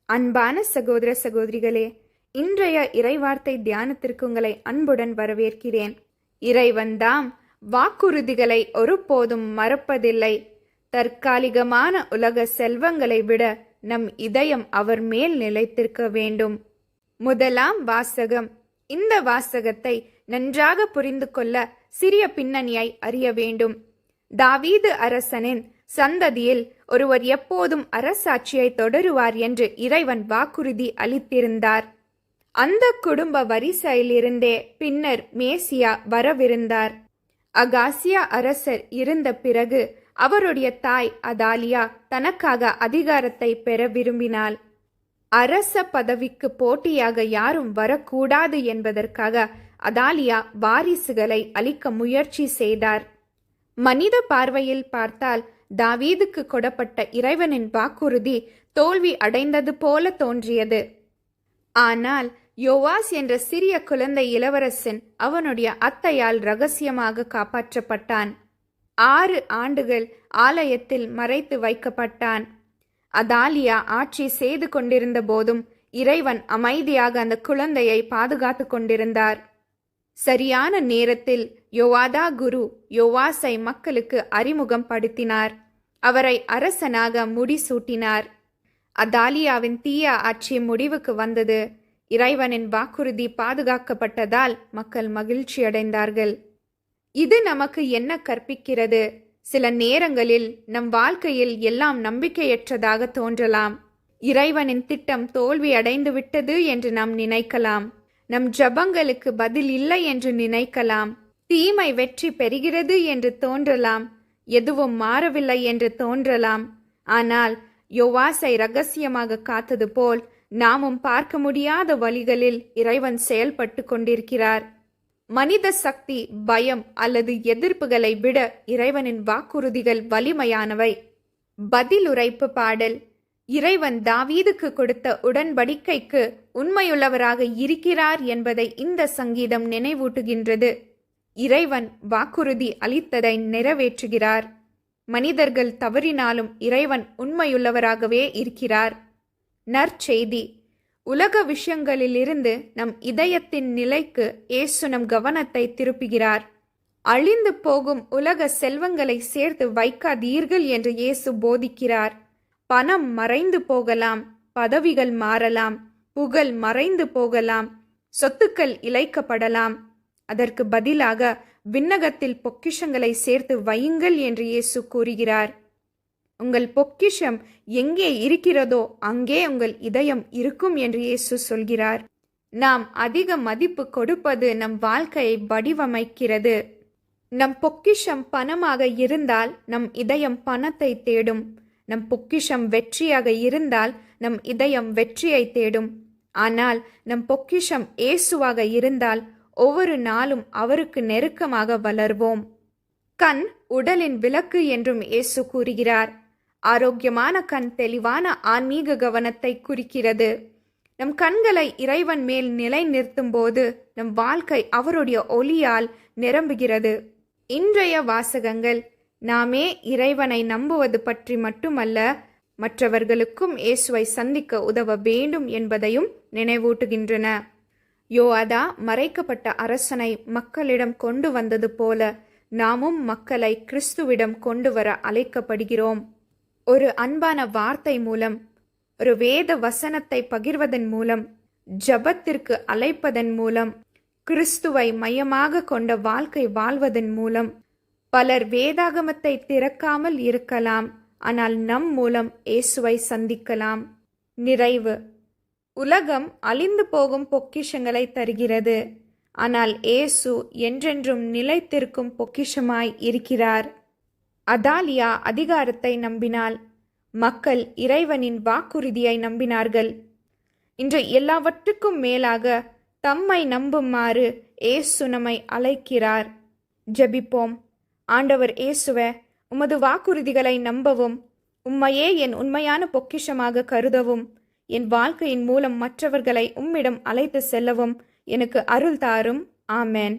அன்பான சகோதர சகோதரிகளே, இன்றைய இறைவார்த்தை தியானத்திற்கு உங்களை அன்புடன் வரவேற்கிறேன். இறைவன்தாம் வாக்குறுதிகளை ஒருபோதும் மறப்பதில்லை. தற்காலிகமான உலக செல்வங்களை விட நம் இதயம் அவர் மேல் நிலைத்திருக்க வேண்டும். முதலாம் வாசகம். இந்த வாசகத்தை நன்றாக புரிந்து கொள்ள சிறிய பின்னணியை அறிய வேண்டும். தாவீது அரசனின் சந்ததியில் ஒருவர் எப்போதும் அரசாட்சியை தொடருவார் என்று இறைவன் வாக்குறுதி அளித்திருந்தார். அந்த குடும்ப வரிசையிலிருந்தே பின்னர் மேசியா வரவிருந்தார். அகாசியா அரசர் இருந்த பிறகு அவருடைய தாய் அதாலியா தனக்காக அதிகாரத்தை பெற விரும்பினாள். அரச பதவிக்கு போட்டியாக யாரும் வரக்கூடாது என்பதற்காக அதாலியா வாரிசுகளை அளிக்க முயற்சி செய்தார். மனித பார்வையில் பார்த்தால் தாவீதுக்கு கொடப்பட்ட இறைவனின் வாக்குறுதி தோல்வி அடைந்தது போல தோன்றியது. ஆனால் யோவாஸ் என்ற சிறிய குழந்தை இளவரசன் அவனுடைய அத்தையால் ரகசியமாக காப்பாற்றப்பட்டான். 6 ஆண்டுகள் ஆலயத்தில் மறைத்து வைக்கப்பட்டான். அதாலியா ஆட்சி செய்து கொண்டிருந்த போதும் இறைவன் அமைதியாக அந்த குழந்தையை பாதுகாத்து கொண்டிருந்தார். சரியான நேரத்தில் யோவாதா குரு யோவாசை மக்களுக்கு அறிமுகம் படுத்தினார். அவரை அரசனாக முடிசூட்டினார். அதாலியாவின் தீய ஆட்சி முடிவுக்கு வந்தது. இறைவனின் வாக்குறுதி பாதுகாக்கப்பட்டதால் மக்கள் மகிழ்ச்சியடைந்தார்கள். இது நமக்கு என்ன கற்பிக்கிறது? சில நேரங்களில் நம் வாழ்க்கையில் எல்லாம் நம்பிக்கையற்றதாக தோன்றலாம். இறைவனின் திட்டம் தோல்வி அடைந்து விட்டது என்று நாம் நினைக்கலாம். நம் ஜபங்களுக்கு பதில் இல்லை என்று நினைக்கலாம். தீமை வெற்றி பெறுகிறது என்று தோன்றலாம். எதுவும் மாறவில்லை என்று தோன்றலாம். ஆனால் யோவாசை ரகசியமாக காத்தது போல் நாமும் பார்க்க முடியாத வழிகளில் இறைவன் செயல்பட்டு கொண்டிருக்கிறார். மனித சக்தி, பயம் அல்லது எதிர்ப்புகளை விட இறைவனின் வாக்குறுதிகள் வலிமையானவை. பதிலுரைப்பு பாடல். இறைவன் தாவீதுக்கு கொடுத்த உடன்படிக்கைக்கு உண்மையுள்ளவராக இருக்கிறார் என்பதை இந்த சங்கீதம் நினைவூட்டுகின்றது. இறைவன் வாக்குறுதி அளித்ததை நிறைவேற்றுகிறார். மனிதர்கள் தவறினாலும் இறைவன் உண்மையுள்ளவராகவே இருக்கிறார். நற்செய்தி. உலக விஷயங்களிலிருந்து நம் இதயத்தின் நிலைக்கு இயேசு நம் கவனத்தை திருப்புகிறார். அழிந்து போகும் உலக செல்வங்களை சேர்த்து வைக்காதீர்கள் என்று இயேசு போதிக்கிறார். பணம் மறைந்து போகலாம், பதவிகள் மாறலாம், புகழ் மறைந்து போகலாம், சொத்துக்கள் இழைக்கப்படலாம். அதற்கு பதிலாக விண்ணகத்தில் பொக்கிஷங்களை சேர்த்து வையுங்கள் என்று இயேசு கூறுகிறார். உங்கள் பொக்கிஷம் எங்கே இருக்கிறதோ அங்கே உங்கள் இதயம் இருக்கும் என்று இயேசு சொல்கிறார். நாம் அதிக மதிப்பு கொடுப்பது நம் வாழ்க்கையை வடிவமைக்கிறது. நம் பொக்கிஷம் பணமாக இருந்தால் நம் இதயம் பணத்தை தேடும். நம் பொக்கிஷம் வெற்றியாக இருந்தால் நம் இதயம் வெற்றியை தேடும். ஆனால் நம் பொக்கிஷம் இயேசுவாக இருந்தால் ஒவ்வொரு நாளும் அவருக்கு நெருக்கமாக வளர்வோம். கண் உடலின் விளக்கு என்றும் இயேசு கூறுகிறார். ஆரோக்கியமான கண் தெளிவான ஆன்மீக கவனத்தை குறிக்கிறது. நம் கண்களை இறைவன் மேல் நிலை நிறுத்தும் போது நம் வாழ்க்கை அவருடைய ஒளியால் நிரம்புகிறது. இன்றைய வாசகங்கள் நாமே இறைவனை நம்புவது பற்றி மட்டுமல்ல, மற்றவர்களுக்கும் இயேசுவை சந்திக்க உதவ வேண்டும் என்பதையும் நினைவூட்டுகின்றன. யோவாதா மறைக்கப்பட்ட அரசனை மக்களிடம் கொண்டு வந்தது போல நாமும் மக்களை கிறிஸ்துவிடம் கொண்டு வர அழைக்கப்படுகிறோம். ஒரு அன்பான வார்த்தை மூலம், ஒரு வேத வசனத்தை பகிர்வதன் மூலம், ஜபத்திற்கு அழைப்பதன் மூலம், கிறிஸ்துவை மையமாக கொண்ட வாழ்க்கை வாழ்வதன் மூலம் பலர் வேதாகமத்தை திறக்காமல் இருக்கலாம். ஆனால் நம் மூலம் இயேசுவை சந்திக்கலாம். நிறைவு. உலகம் அழிந்து போகும் பொக்கிஷங்களை தருகிறது. ஆனால் இயேசு என்றென்றும் நிலைத்திருக்கும் பொக்கிஷமாய் இருக்கிறார். அதாலியா அதிகாரத்தை நம்பினாள். மக்கள் இறைவனின் வாக்குறுதியை நம்பினார்கள். இன்று எல்லாவற்றுக்கும் மேலாக தம்மை நம்புமாறு இயேசு நம்மை அழைக்கிறார். ஜெபிப்போம். ஆண்டவர் இயேசுவே, உமது வாக்குறுதிகளை நம்பவும், உம்மையே என் உண்மையான பொக்கிஷமாக கருதவும், என் வாழ்க்கையின் மூலம் மற்றவர்களை உம்மிடம் அழைத்து செல்லவும் எனக்கு அருள் தாரும். ஆமென்.